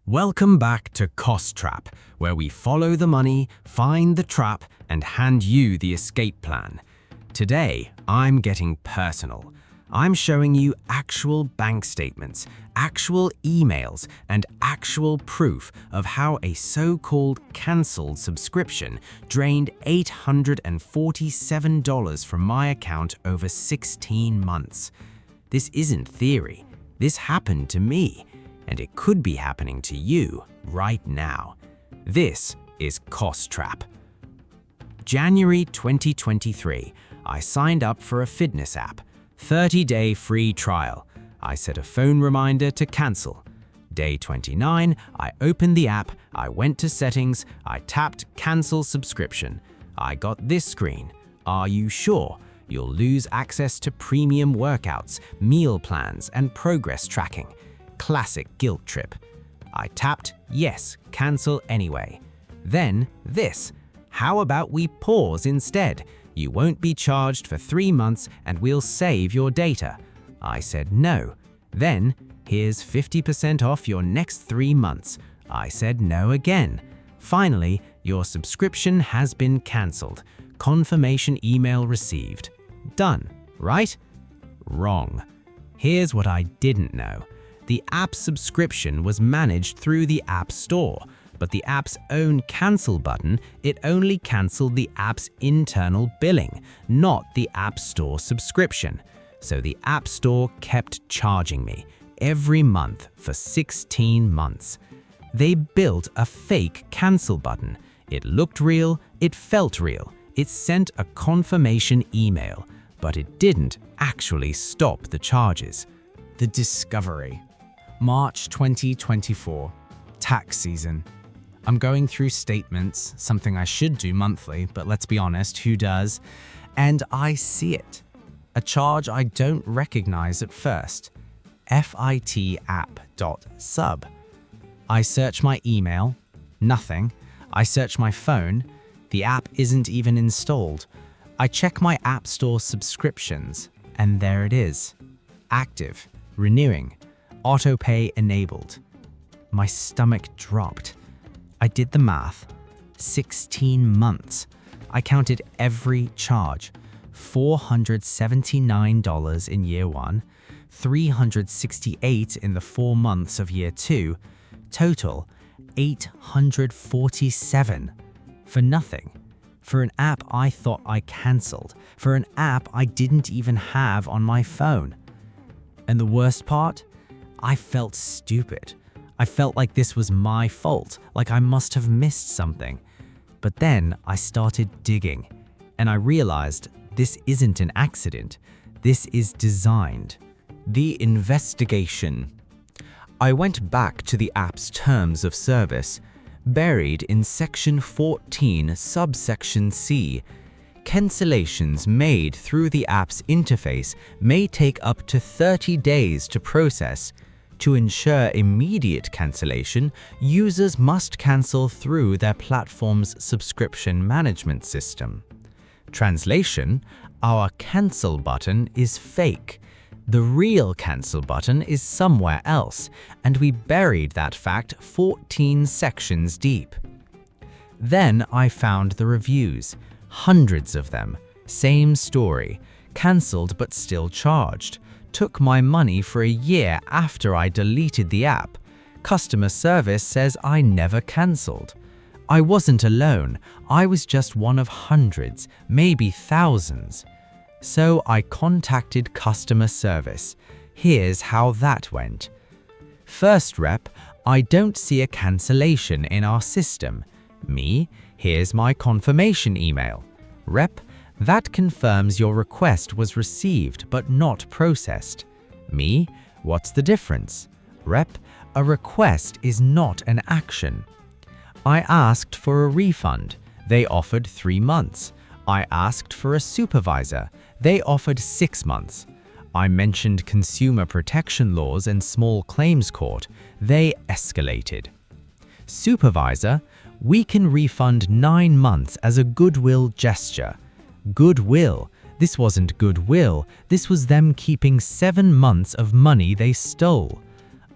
Welcome back to Cost Trap, where we follow the money, find the trap, and hand you the escape plan. Today, I'm getting personal. I'm showing you actual bank statements, actual emails, and actual proof of how a so-called cancelled subscription drained $847 from my account over 16 months. This isn't theory. This happened to me. And it could be happening to you right now. This is Cost Trap. January 2023, I signed up for a fitness app, 30-day free trial. I set a phone reminder to cancel. Day 29, I opened the app, I went to settings, I tapped cancel subscription. I got this screen. Are you sure? You'll lose access to premium workouts, meal plans, and progress tracking. Classic guilt trip. I tapped yes, cancel anyway. Then this. How about we pause instead? You won't be charged for 3 months and we'll save your data. I said no. Then here's 50% off your next 3 months. I said no again. Finally, your subscription has been cancelled. Confirmation email received. Done, right? Wrong. Here's what I didn't know. The app subscription was managed through the App Store, but the app's own cancel button, it only canceled the app's internal billing, not the App Store subscription. So the App Store kept charging me every month for 16 months. They built a fake cancel button. It looked real, it felt real, it sent a confirmation email, but it didn't actually stop the charges. The discovery. March 2024, tax season. I'm going through statements, something I should do monthly, but let's be honest, who does? And I see it. A charge I don't recognize at first. fitapp.sub. I search my email, nothing. I search my phone, the app isn't even installed. I check my App Store subscriptions, and there it is. Active, renewing. Autopay enabled. My stomach dropped. I did the math. 16 months. I counted every charge. $479 in year 1, $368 in the 4 months of year 2, total $847 for nothing. For an app I thought I cancelled. For an app I didn't even have on my phone. And the worst part? I felt stupid. I felt like this was my fault, like I must have missed something. But then I started digging, and I realized this isn't an accident. This is designed. The investigation. I went back to the app's terms of service, buried in section 14, subsection C. Cancellations made through the app's interface may take up to 30 days to process. To ensure immediate cancellation, users must cancel through their platform's subscription management system. Translation: our cancel button is fake. The real cancel button is somewhere else, and we buried that fact 14 sections deep. Then I found the reviews, hundreds of them, same story, cancelled but still charged. Took my money for a year after I deleted the app. Customer service says I never cancelled. I wasn't alone. I was just one of hundreds, maybe thousands. So I contacted customer service. Here's how that went. First rep, I don't see a cancellation in our system. Me, here's my confirmation email. Rep, that confirms your request was received but not processed. Me, what's the difference? Rep, a request is not an action. I asked for a refund. They offered 3 months. I asked for a supervisor. They offered 6 months. I mentioned consumer protection laws and small claims court. They escalated. Supervisor, we can refund 9 months as a goodwill gesture. Goodwill. This wasn't goodwill. This was them keeping 7 months of money they stole.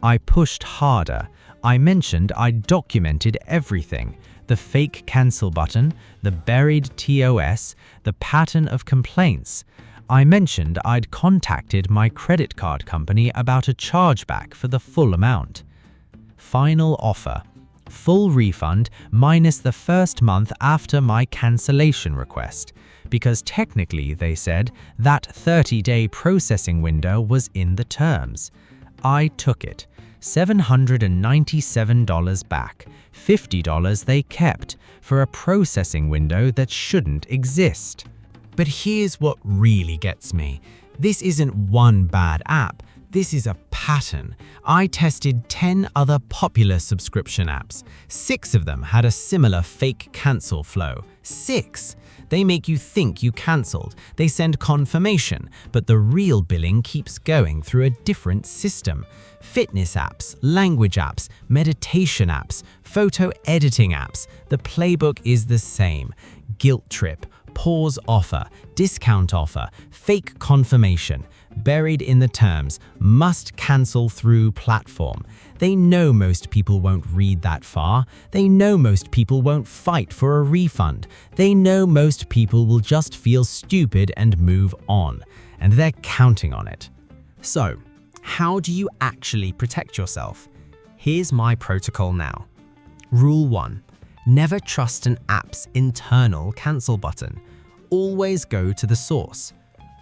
I pushed harder. I mentioned I'd documented everything: the fake cancel button, the buried TOS, the pattern of complaints. I mentioned I'd contacted my credit card company about a chargeback for the full amount. Final offer: full refund minus the first month after my cancellation request, because technically, they said, that 30-day processing window was in the terms. I took it. $797 back, $50 they kept, for a processing window that shouldn't exist. But here's what really gets me. This isn't one bad app. This is a pattern. I tested 10 other popular subscription apps. 6 of them had a similar fake cancel flow. 6! They make you think you cancelled. They send confirmation, but the real billing keeps going through a different system. Fitness apps, language apps, meditation apps, photo editing apps. The playbook is the same. Guilt trip, pause offer, discount offer, fake confirmation. Buried in the terms, must cancel through platform. They know most people won't read that far. They know most people won't fight for a refund. They know most people will just feel stupid and move on. And they're counting on it. So, how do you actually protect yourself? Here's my protocol now. Rule 1. Never trust an app's internal cancel button. Always go to the source.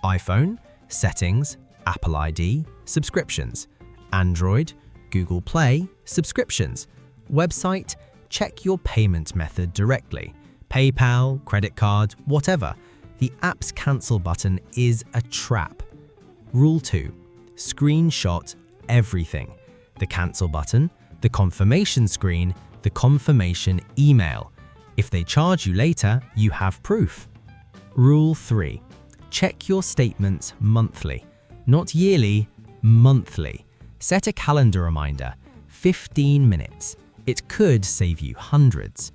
iPhone, Settings, Apple ID, Subscriptions. Android, Google Play, Subscriptions. Website, check your payment method directly. PayPal, credit card, whatever. The app's cancel button is a trap. Rule 2. Screenshot everything. The cancel button, the confirmation screen, the confirmation email. If they charge you later, you have proof. Rule 3. Check your statements monthly. Not yearly, monthly. Set a calendar reminder, 15 minutes. It could save you hundreds.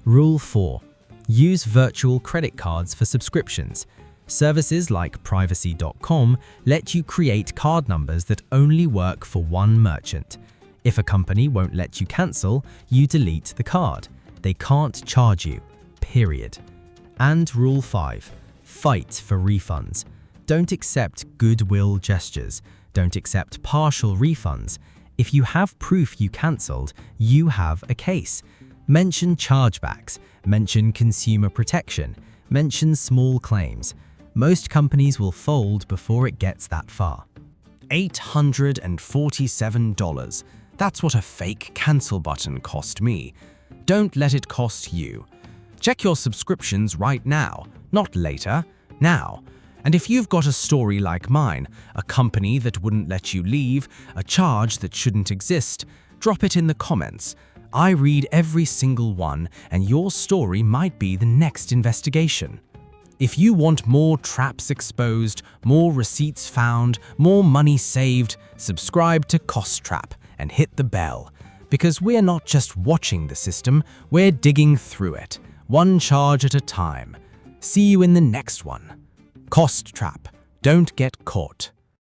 Rule 4. Use virtual credit cards for subscriptions. Services like privacy.com let you create card numbers that only work for one merchant. If a company won't let you cancel, you delete the card. They can't charge you, period. And Rule 5. Fight for refunds. Don't accept goodwill gestures. Don't accept partial refunds. If you have proof you cancelled, you have a case. Mention chargebacks. Mention consumer protection. Mention small claims. Most companies will fold before it gets that far. $847. That's what a fake cancel button cost me. Don't let it cost you. Check your subscriptions right now, not later, now. And if you've got a story like mine, a company that wouldn't let you leave, a charge that shouldn't exist, drop it in the comments. I read every single one, and your story might be the next investigation. If you want more traps exposed, more receipts found, more money saved, subscribe to Cost Trap and hit the bell. Because we're not just watching the system, we're digging through it, one charge at a time. See you in the next one. Cost Trap. Don't get caught.